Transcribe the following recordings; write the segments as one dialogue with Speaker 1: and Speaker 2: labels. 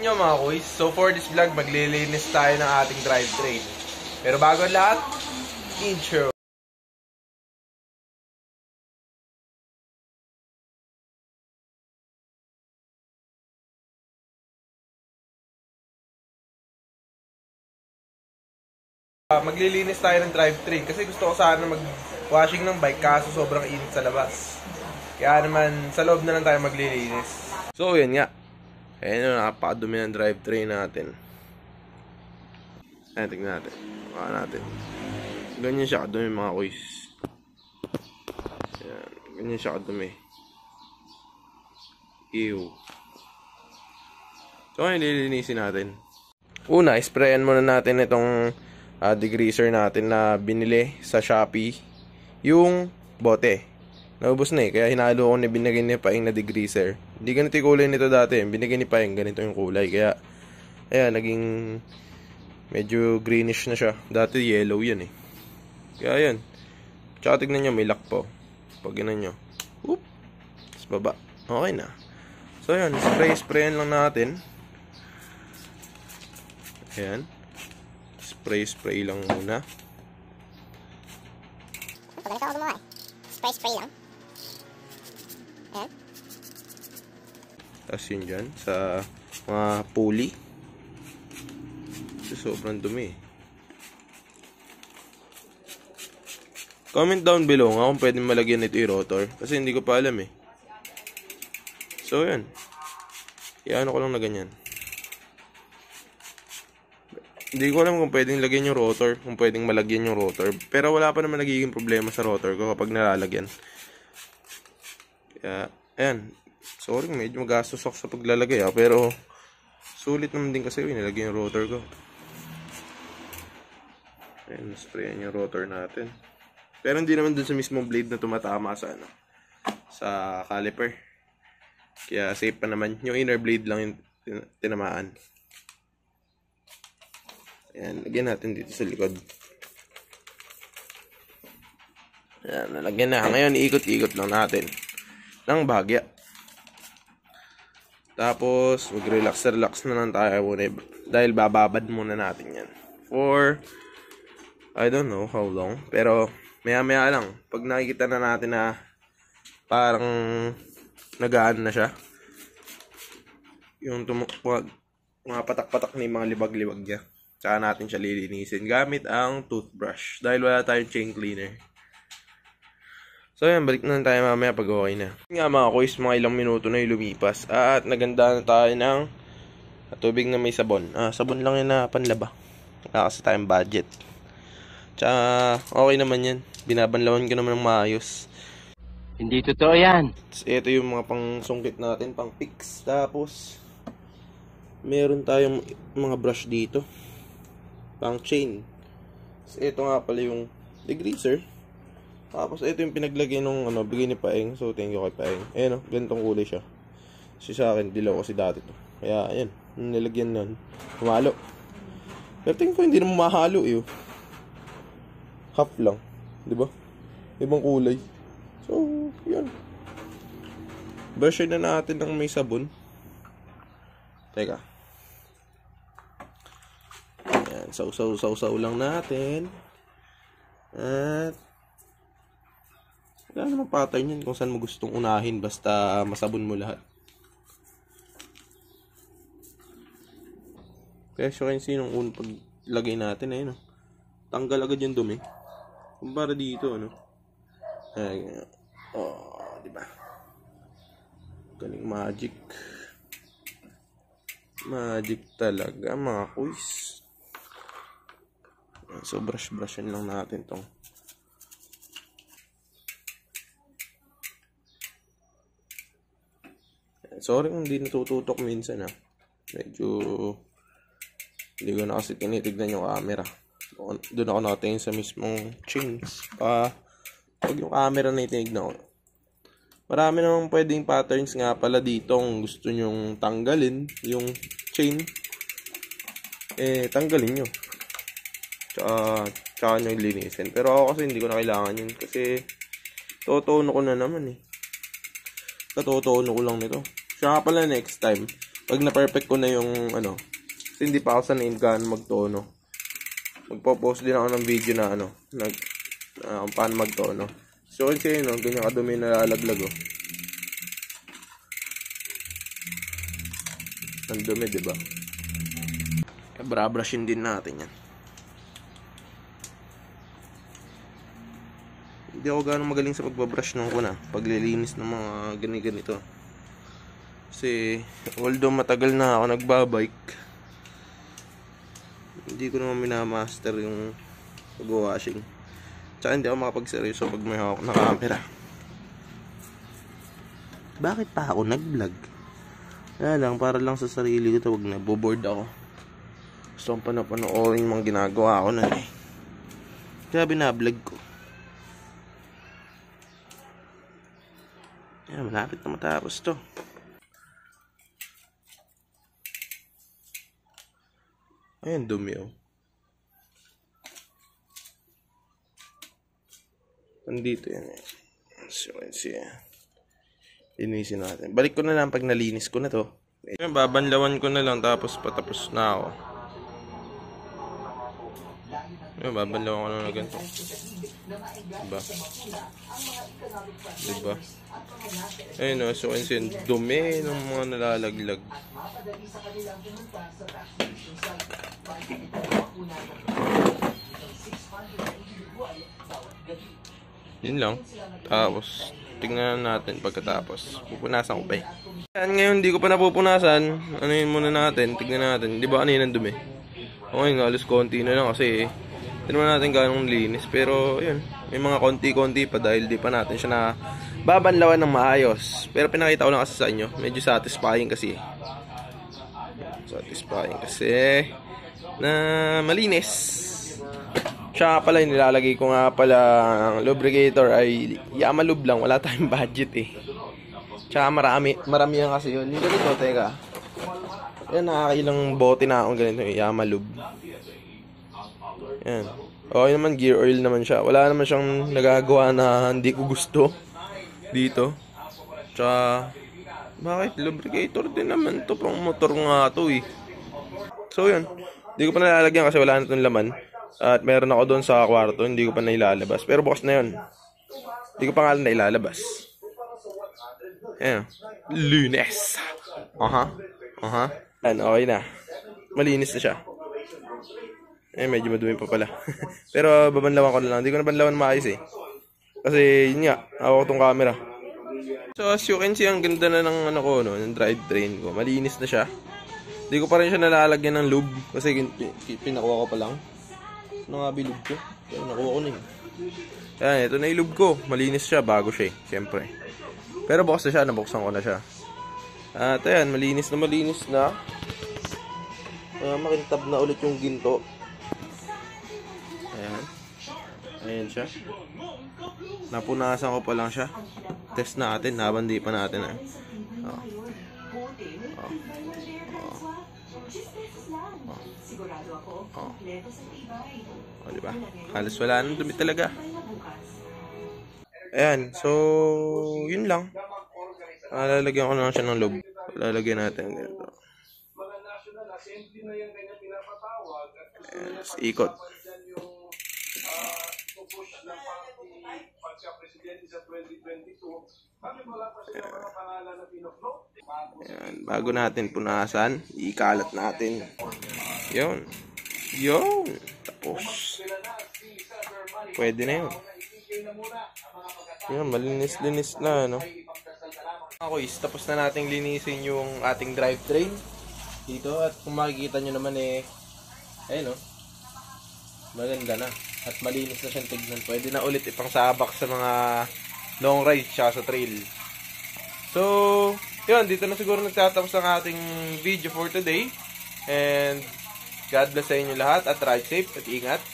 Speaker 1: nyo mga kuys. So for this vlog, maglilinis tayo ng ating drivetrain. Pero bago ang lahat, intro. Maglilinis tayo ng drivetrain kasi gusto ko sana mag-washing ng bike kaso sobrang init sa labas. Kaya naman sa loob na lang tayo maglilinis. So yun nga. Ayan na, napakadumi ng drivetrain natin. Ayan, tignan natin. Baka natin. Ganyan siya kadumi mga kuys. Ayan, ganyan siya kadumi. Ew. So ngayon lilinisin natin. Una, sprayan muna natin itong degreaser natin na binili sa Shopee. Yung bote. Naubos na kaya hinalo ko na binigay ni Paing na degreaser. Hindi ganito yung kulay nito dati. Binigay ni Paing, ganito yung kulay. Kaya, ayan, naging medyo greenish na siya. Dati yellow yan eh. Kaya yan. Tsaka tignan nyo, may lock po. Pag ginan nyo. Oop! Tapos baba. Okay na. So ayan, sprayan lang natin. Ayan. Spray lang muna.
Speaker 2: Pag ganito ako gumawa eh. Spray lang. Ayan.
Speaker 1: Tapos yun dyan sa mga pulley. Kasi sobrang dumi. Comment down below nga kung pwede malagyan ito yung rotor. Kasi hindi ko pa alam eh. So yan. Iano ko lang na ganyan. Hindi ko alam kung pwedeng lagyan yung rotor, kung pwedeng malagyan yung rotor. Pero wala pa naman nagiging problema sa rotor ko kapag nalalagyan. Kaya, ayan. Sorry, medyo magastos ako sa paglalagay pero sulit naman din kasi nilagyan yung rotor ko. Ayan, sprayan yung rotor natin. Pero hindi naman dun sa mismong blade na tumatama sa sa caliper. Kaya safe pa naman. Yung inner blade lang yung tinamaan. Ayan, lagyan natin dito sa likod. Ayan, nalagyan na. Ngayon, iikot-ikot lang natin ng bahagya. Tapos, mag-relax na lang tayo muna. Dahil bababad muna natin yan. For, I don't know how long. Pero, maya-maya lang. Pag nakikita na natin na parang nagaan na siya. Yung mga patak-patak na yung mga libag-libag niya. Tsaka natin siya lilinisin gamit ang toothbrush. Dahil wala tayong chain cleaner. So yan, balik na tayo mamaya pag okay na. Nga mga kuys, mga ilang minuto na yung lumipas. At naganda na tayo ng tubig na may sabon. Sabon lang yun na panlaba. Wala kasi tayong budget. Tsaka okay naman yan. Binabanlawan ko naman ng maayos.
Speaker 3: Hindi totoo yan.
Speaker 1: Ito yung mga pang sungkit natin, pang fix. Tapos meron tayong mga brush dito. Pang chain. Ito nga pala yung degreaser. Tapos ito yung pinaglagay nung bigay ni Paeng. So thank you kay Paeng. Ayan ganitong kulay siya. Kasi sa akin dilaw kasi dati to. Kaya ayan, nilagyan nun. Humalo. Pero tingin ko hindi naman mahalo eh. Half lang, 'di ba? Ibang kulay. So, yun. Brushin na natin ng may sabon. Teka. Ayan, sausaw lang natin. At wala namang pattern yun kung saan mo gustong unahin basta masabon mo lahat. Kaya so kayo sinong unang paglagay natin ayun tanggal agad yung dumi. Kumpara dito Ayan. Diba? Galing magic. Magic talaga mga kuys. So brushin lang natin tong. Sorry kung hindi natututok minsan Medyo hindi ko na kasi tinitignan yung camera. Doon ako nakatingin sa mismong chains. Pag yung camera na itinignan ko. Marami namang pwedeng patterns nga pala dito kung gusto nyong tanggalin yung chain. Tanggalin nyo. Tsaka nyo linisin. Pero ako kasi hindi ko na kailangan yun. Kasi totono ko na naman Natutono ko lang nito. Siya nga pala next time. Pag na-perfect ko na yung ano, kasi hindi pa ako sanay gaano magtono. Magpo-post din ako ng video na ano, kung paano magtono. So, kasi yun, ganyan kadumi na lalaglag, oh. Ang dumi, diba? Bra-brushin din natin yan. Hindi ako gano'ng magaling sa pagbabrush nung kuna, paglilinis ng mga ganito. Kasi, although matagal na ako nagbabike, hindi ko naman minamaster yung pag-washing. Tsaka hindi ako makapagseryoso pag may hawak na camera. Bakit pa ako nag-vlog? Kaya lang, para lang sa sarili ko ito, wag na, boboard ako. Gusto kong panoorin yung mga ginagawa ko nun eh. Kaya binablog ko. Yan, malapit na matapos to. Ayan, dumi, oh. Nandito yan eh. So, let's see. Linisin natin. Balik ko na lang pag nalinis ko na to. Ayan, babanlawan ko na lang tapos patapos na ako. Ayan, babanlawan ko na ganito. Diba? Ayun, oh, so yun, dumi ng mga nalalaglag. Yun lang. Tapos tingnan natin pagkatapos. Pupunasan ko pa eh. Yan, ngayon hindi ko pa napupunasan. Ano yun muna natin. Tignan natin. Di ba kanina dumi? Okay, halos konti na lang kasi tignan natin ganong linis. Pero yun, may mga konti-konti pa dahil di pa natin siya na babanlawan ng maayos. Pero pinakita ko lang kasi sa inyo. Medyo satisfying kasi. Satisfying kasi na malinis. Tsaka pala yung nilalagay ko nga pala ang lubricator ay Yamalub lang. Wala tayong budget eh. Tsaka marami yan kasi yun. Yung ganito, teka. Yan, nakakailang bote na akong ganito yung Yamalub. Yan. Okay naman, gear oil naman siya. Wala naman siyang nagagawa na hindi ko gusto dito. Tsaka, bakit? Lubricator din naman to. Pang motor nga to eh. So yun. Hindi ko pa nalalagyan kasi wala na itong laman. At meron ako doon sa kwarto, hindi ko pa nailalabas. Pero bukas na yun. Hindi ko pa nga nailalabas. Ayan. Lunes. Ayan, okay na. Malinis na siya. Medyo madumi pa pala. Pero babanlawan ko na lang. Hindi ko na banlawan maayos eh. Kasi yun nga, hawak ko tong camera. So as you can see, ang ganda na ng ano ko, no, ng drivetrain ko. Malinis na siya. Hindi ko pa rin siya nalalagyan ng lube. Kasi pinakuha ko pa lang. Ano nga bilub ko? Pero nakuha ko na yun. Ayan, ito na yung lube ko. Malinis siya, bago siya eh. Siyempre. Pero bukas na siya, nabuksan ko na siya. At ayan, malinis na. Makintab na ulit yung ginto. Ayan. Ayan siya. Napunasan ko pa lang siya. Test natin, nabandi pa natin. Diba? Halos wala nang dumi talaga. Ayan, so yun lang. Lalagyan ko lang siya ng loob. Lalagyan natin ganito. Ayan, ikot. Ayan, bago natin punasan, ikalat natin. Yun. Tapos pwede na yun. Yan, malinis-linis na, no? Okay, tapos na nating linisin yung ating drivetrain dito. At kung makikita nyo naman ayun, no? Maganda na. At malinis na siyang tignan. Pwede na ulit ipangsabak sa mga long ride siya sa trail. So, yun, dito na siguro nagtatapos ang ating video for today. And God bless sa inyo lahat at ride safe at ingat.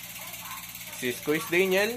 Speaker 1: This is Quiz Daniel.